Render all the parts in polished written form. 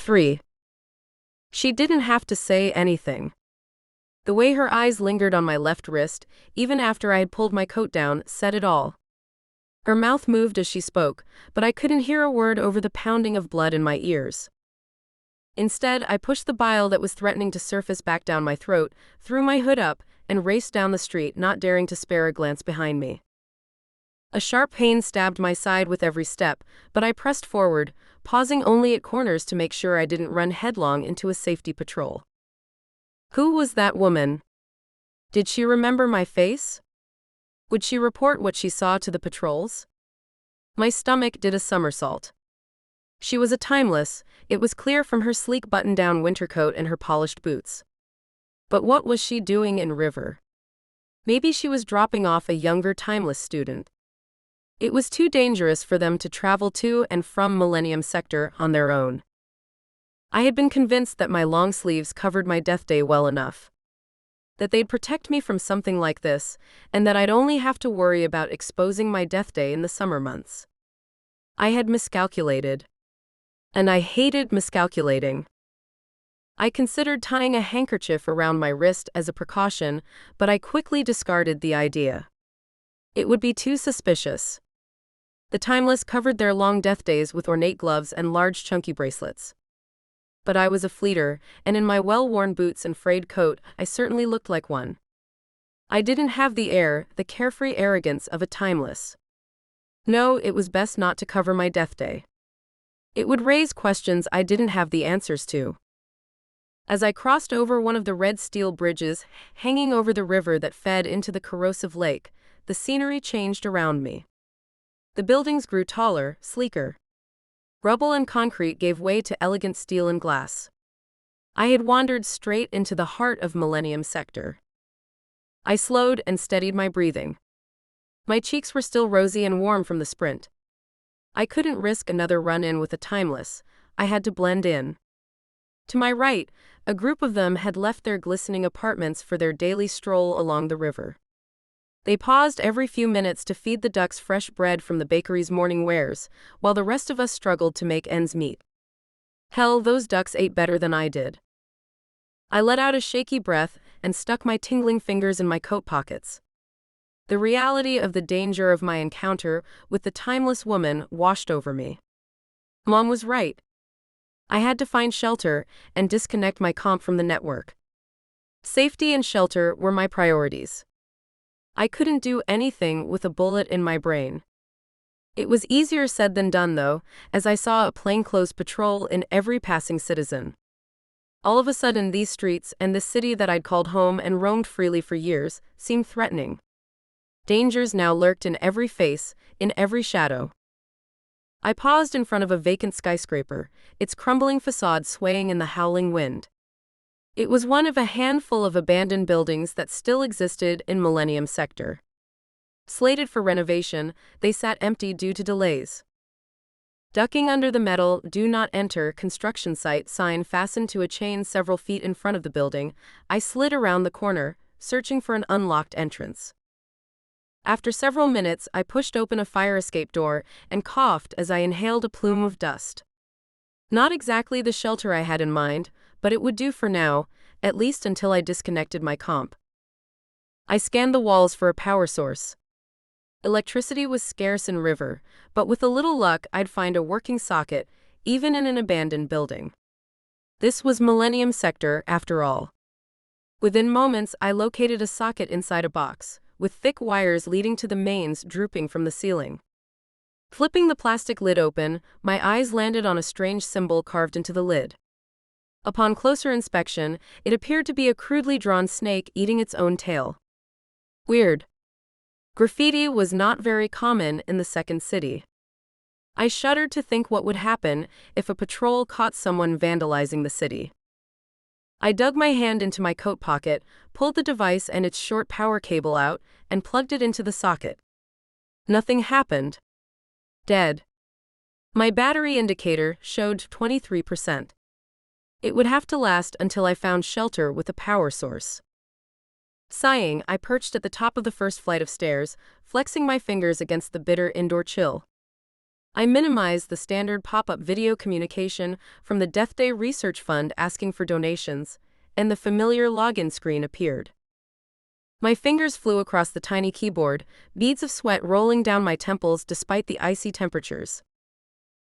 3. She didn't have to say anything. The way her eyes lingered on my left wrist, even after I had pulled my coat down, said it all. Her mouth moved as she spoke, but I couldn't hear a word over the pounding of blood in my ears. Instead, I pushed the bile that was threatening to surface back down my throat, threw my hood up, and raced down the street, not daring to spare a glance behind me. A sharp pain stabbed my side with every step, but I pressed forward, pausing only at corners to make sure I didn't run headlong into a safety patrol. Who was that woman? Did she remember my face? Would she report what she saw to the patrols? My stomach did a somersault. She was a timeless, it was clear from her sleek button-down winter coat and her polished boots. But what was she doing in River? Maybe she was dropping off a younger timeless student. It was too dangerous for them to travel to and from Millennium Sector on their own. I had been convinced that my long sleeves covered my death day well enough. That they'd protect me from something like this, and that I'd only have to worry about exposing my death day in the summer months. I had miscalculated. And I hated miscalculating. I considered tying a handkerchief around my wrist as a precaution, but I quickly discarded the idea. It would be too suspicious. The timeless covered their long death days with ornate gloves and large chunky bracelets. But I was a fleeter, and in my well-worn boots and frayed coat, I certainly looked like one. I didn't have the air, the carefree arrogance of a timeless. No, it was best not to cover my death day. It would raise questions I didn't have the answers to. As I crossed over one of the red steel bridges hanging over the river that fed into the corrosive lake, the scenery changed around me. The buildings grew taller, sleeker. Rubble and concrete gave way to elegant steel and glass. I had wandered straight into the heart of Millennium Sector. I slowed and steadied my breathing. My cheeks were still rosy and warm from the sprint. I couldn't risk another run-in with a timeless. I had to blend in. To my right, a group of them had left their glistening apartments for their daily stroll along the river. They paused every few minutes to feed the ducks fresh bread from the bakery's morning wares, while the rest of us struggled to make ends meet. Hell, those ducks ate better than I did. I let out a shaky breath and stuck my tingling fingers in my coat pockets. The reality of the danger of my encounter with the timeless woman washed over me. Mom was right. I had to find shelter and disconnect my comp from the network. Safety and shelter were my priorities. I couldn't do anything with a bullet in my brain. It was easier said than done, though, as I saw a plainclothes patrol in every passing citizen. All of a sudden, these streets and this city that I'd called home and roamed freely for years seemed threatening. Dangers now lurked in every face, in every shadow. I paused in front of a vacant skyscraper, its crumbling facade swaying in the howling wind. It was one of a handful of abandoned buildings that still existed in Millennium Sector. Slated for renovation, they sat empty due to delays. Ducking under the metal "Do Not Enter" construction site sign fastened to a chain several feet in front of the building, I slid around the corner, searching for an unlocked entrance. After several minutes, I pushed open a fire escape door and coughed as I inhaled a plume of dust. Not exactly the shelter I had in mind, but it would do for now, at least until I disconnected my comp. I scanned the walls for a power source. Electricity was scarce in River, but with a little luck I'd find a working socket, even in an abandoned building. This was Millennium Sector, after all. Within moments, I located a socket inside a box, with thick wires leading to the mains drooping from the ceiling. Flipping the plastic lid open, my eyes landed on a strange symbol carved into the lid. Upon closer inspection, it appeared to be a crudely drawn snake eating its own tail. Weird. Graffiti was not very common in the second city. I shuddered to think what would happen if a patrol caught someone vandalizing the city. I dug my hand into my coat pocket, pulled the device and its short power cable out, and plugged it into the socket. Nothing happened. Dead. My battery indicator showed 23%. It would have to last until I found shelter with a power source. Sighing, I perched at the top of the first flight of stairs, flexing my fingers against the bitter indoor chill. I minimized the standard pop-up video communication from the Deathday Research Fund asking for donations, and the familiar login screen appeared. My fingers flew across the tiny keyboard, beads of sweat rolling down my temples despite the icy temperatures.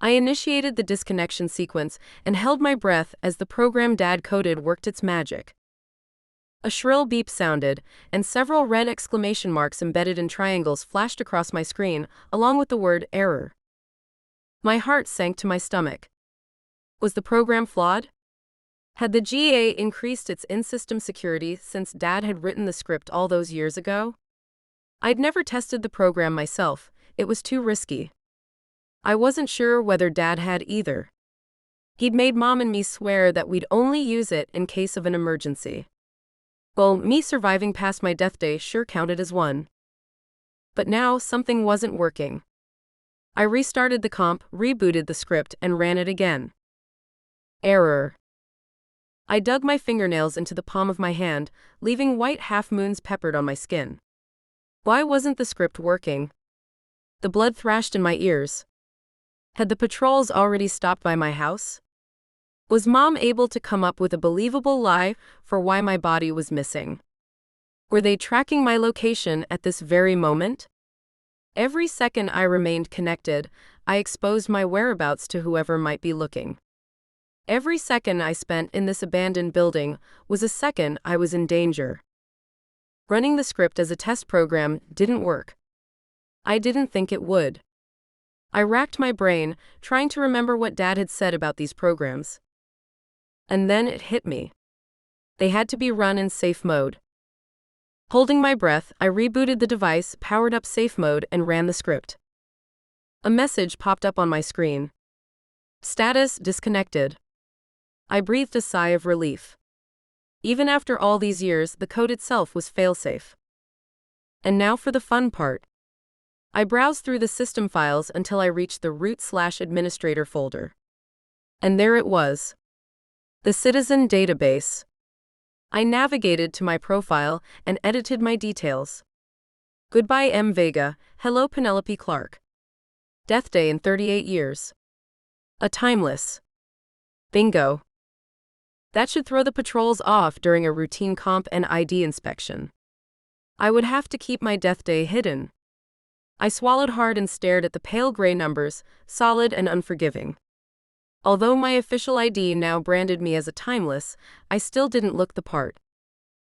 I initiated the disconnection sequence and held my breath as the program Dad coded worked its magic. A shrill beep sounded, and several red exclamation marks embedded in triangles flashed across my screen, along with the word error. My heart sank to my stomach. Was the program flawed? Had the GA increased its in-system security since Dad had written the script all those years ago? I'd never tested the program myself, it was too risky. I wasn't sure whether Dad had either. He'd made Mom and me swear that we'd only use it in case of an emergency. Well, me surviving past my death day sure counted as one. But now something wasn't working. I restarted the comp, rebooted the script, and ran it again. Error. I dug my fingernails into the palm of my hand, leaving white half-moons peppered on my skin. Why wasn't the script working? The blood thrashed in my ears. Had the patrols already stopped by my house? Was Mom able to come up with a believable lie for why my body was missing? Were they tracking my location at this very moment? Every second I remained connected, I exposed my whereabouts to whoever might be looking. Every second I spent in this abandoned building was a second I was in danger. Running the script as a test program didn't work. I didn't think it would. I racked my brain, trying to remember what Dad had said about these programs. And then it hit me. They had to be run in safe mode. Holding my breath, I rebooted the device, powered up safe mode, and ran the script. A message popped up on my screen. Status disconnected. I breathed a sigh of relief. Even after all these years, the code itself was failsafe. And now for the fun part. I browsed through the system files until I reached the root/administrator folder. And there it was. The citizen database. I navigated to my profile and edited my details. Goodbye M. Vega, hello Penelope Clark. Death day in 38 years. A timeless. Bingo. That should throw the patrols off during a routine comp and ID inspection. I would have to keep my death day hidden. I swallowed hard and stared at the pale gray numbers, solid and unforgiving. Although my official ID now branded me as a timeless, I still didn't look the part.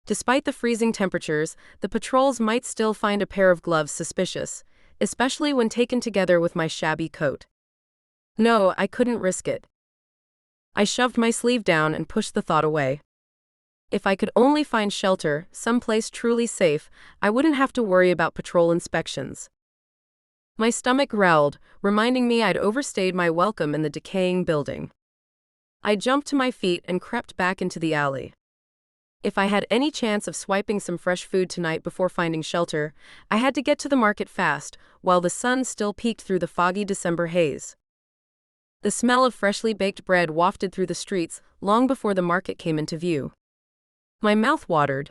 Despite the freezing temperatures, the patrols might still find a pair of gloves suspicious, especially when taken together with my shabby coat. No, I couldn't risk it. I shoved my sleeve down and pushed the thought away. If I could only find shelter, someplace truly safe, I wouldn't have to worry about patrol inspections. My stomach growled, reminding me I'd overstayed my welcome in the decaying building. I jumped to my feet and crept back into the alley. If I had any chance of swiping some fresh food tonight before finding shelter, I had to get to the market fast, while the sun still peeked through the foggy December haze. The smell of freshly baked bread wafted through the streets long before the market came into view. My mouth watered.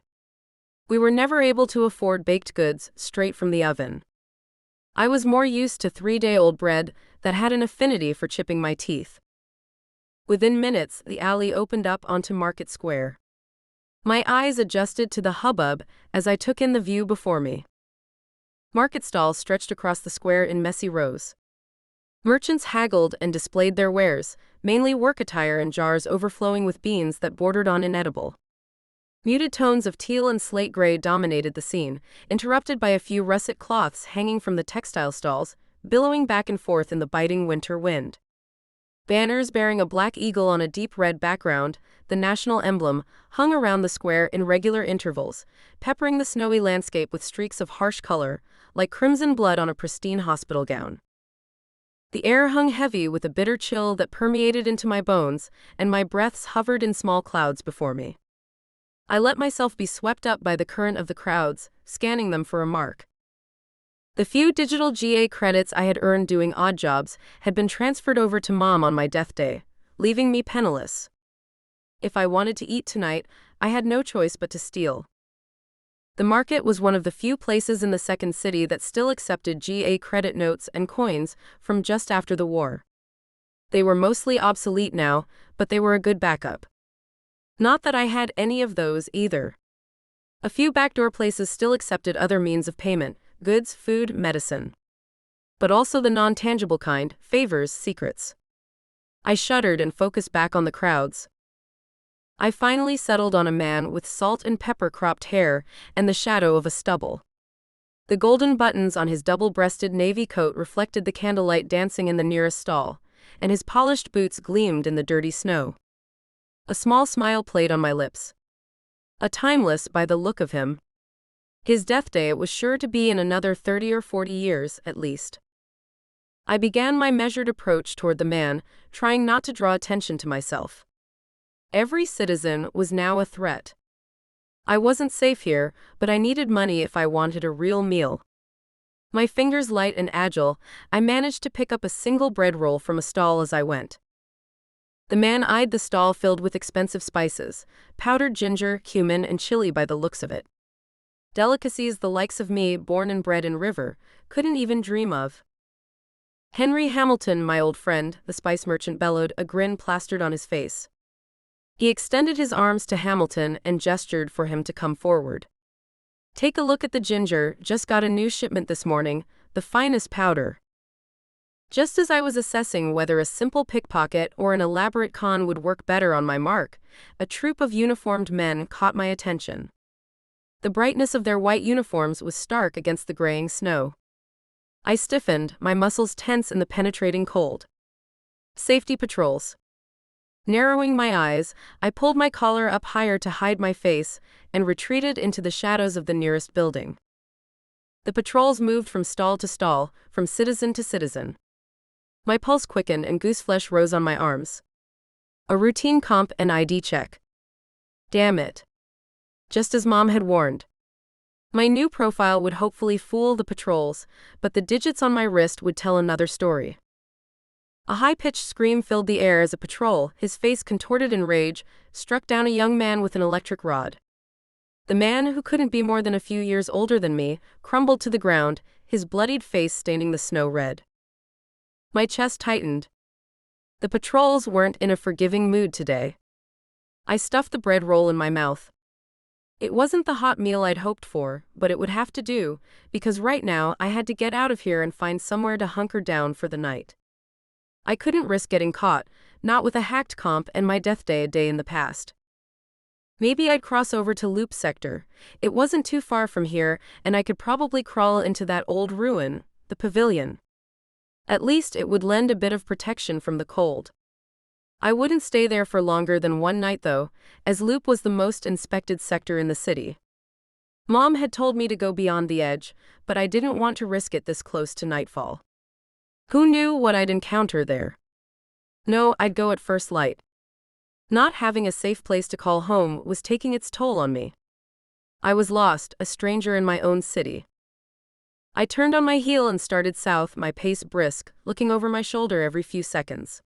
We were never able to afford baked goods straight from the oven. I was more used to 3-day-old bread that had an affinity for chipping my teeth. Within minutes, the alley opened up onto Market Square. My eyes adjusted to the hubbub as I took in the view before me. Market stalls stretched across the square in messy rows. Merchants haggled and displayed their wares, mainly work attire and jars overflowing with beans that bordered on inedible. Muted tones of teal and slate gray dominated the scene, interrupted by a few russet cloths hanging from the textile stalls, billowing back and forth in the biting winter wind. Banners bearing a black eagle on a deep red background, the national emblem, hung around the square in regular intervals, peppering the snowy landscape with streaks of harsh color, like crimson blood on a pristine hospital gown. The air hung heavy with a bitter chill that permeated into my bones, and my breaths hovered in small clouds before me. I let myself be swept up by the current of the crowds, scanning them for a mark. The few digital GA credits I had earned doing odd jobs had been transferred over to Mom on my death day, leaving me penniless. If I wanted to eat tonight, I had no choice but to steal. The market was one of the few places in the second city that still accepted GA credit notes and coins from just after the war. They were mostly obsolete now, but they were a good backup. Not that I had any of those either. A few backdoor places still accepted other means of payment: goods, food, medicine. But also the non-tangible kind: favors, secrets. I shuddered and focused back on the crowds. I finally settled on a man with salt and pepper cropped hair and the shadow of a stubble. The golden buttons on his double-breasted navy coat reflected the candlelight dancing in the nearest stall, and his polished boots gleamed in the dirty snow. A small smile played on my lips. A timeless by the look of him. His death day was sure to be in another 30 or 40 years, at least. I began my measured approach toward the man, trying not to draw attention to myself. Every citizen was now a threat. I wasn't safe here, but I needed money if I wanted a real meal. My fingers light and agile, I managed to pick up a single bread roll from a stall as I went. The man eyed the stall filled with expensive spices, powdered ginger, cumin, and chili by the looks of it. Delicacies the likes of me, born and bred in River, couldn't even dream of. "Henry Hamilton, my old friend," the spice merchant bellowed, a grin plastered on his face. He extended his arms to Hamilton and gestured for him to come forward. "Take a look at the ginger, just got a new shipment this morning, the finest powder." Just as I was assessing whether a simple pickpocket or an elaborate con would work better on my mark, a troop of uniformed men caught my attention. The brightness of their white uniforms was stark against the graying snow. I stiffened, my muscles tense in the penetrating cold. Safety patrols. Narrowing my eyes, I pulled my collar up higher to hide my face and retreated into the shadows of the nearest building. The patrols moved from stall to stall, from citizen to citizen. My pulse quickened and gooseflesh rose on my arms. A routine comp and ID check. Damn it. Just as Mom had warned. My new profile would hopefully fool the patrols, but the digits on my wrist would tell another story. A high-pitched scream filled the air as a patrol, his face contorted in rage, struck down a young man with an electric rod. The man, who couldn't be more than a few years older than me, crumbled to the ground, his bloodied face staining the snow red. My chest tightened. The patrols weren't in a forgiving mood today. I stuffed the bread roll in my mouth. It wasn't the hot meal I'd hoped for, but it would have to do, because right now I had to get out of here and find somewhere to hunker down for the night. I couldn't risk getting caught, not with a hacked comp and my death day a day in the past. Maybe I'd cross over to Loop Sector. It wasn't too far from here, and I could probably crawl into that old ruin, the pavilion. At least it would lend a bit of protection from the cold. I wouldn't stay there for longer than one night though, as Loop was the most inspected sector in the city. Mom had told me to go beyond the edge, but I didn't want to risk it this close to nightfall. Who knew what I'd encounter there? No, I'd go at first light. Not having a safe place to call home was taking its toll on me. I was lost, a stranger in my own city. I turned on my heel and started south, my pace brisk, looking over my shoulder every few seconds.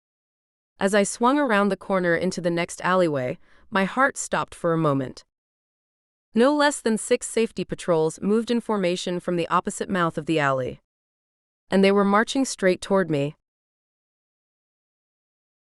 As I swung around the corner into the next alleyway, my heart stopped for a moment. No less than 6 safety patrols moved in formation from the opposite mouth of the alley. And they were marching straight toward me,